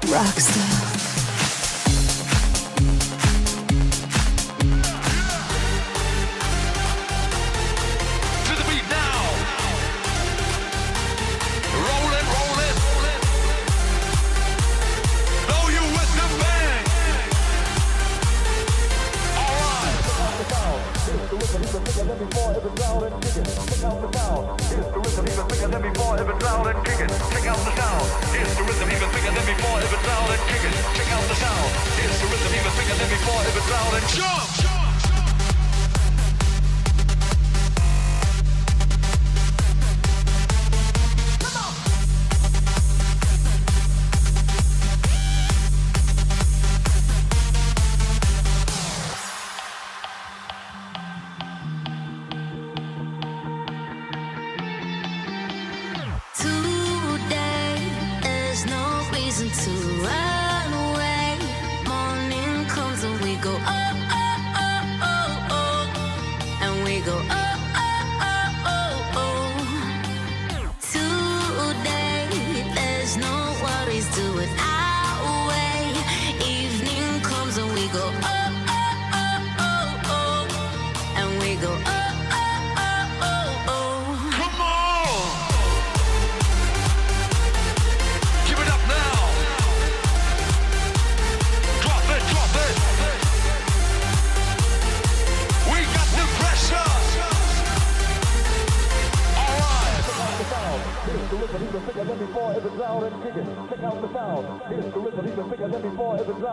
Rockstar. To the beat now. Roll it, roll it. Know you with the bang. All right. Here's the rhythm, even bigger than before, if it's loud and kicking. Check out the sound. Here's the rhythm, even bigger than before, if it's loud and kicking. Check out the sound. Here's the rhythm, even bigger than before, if it's loud and kicking. Check out the sound. Here's the rhythm, even bigger than before, if it's loud and Jump. Today, there's no reason to run away. Morning comes and we go oh, oh, oh, oh, oh. And we go oh, oh, oh, oh, oh. Today, there's no worries, do it our way. Evening comes and we go oh, oh, oh, oh, oh. And we go oh, oh, oh, oh, oh. Come on. Give it up now. Drop it, drop it. We got the pressure. All right. the sound. Here's the rhythm, even bigger than before, if it's loud and kicking. Check out the sound. Here's the rhythm, even bigger than before, if it's loud.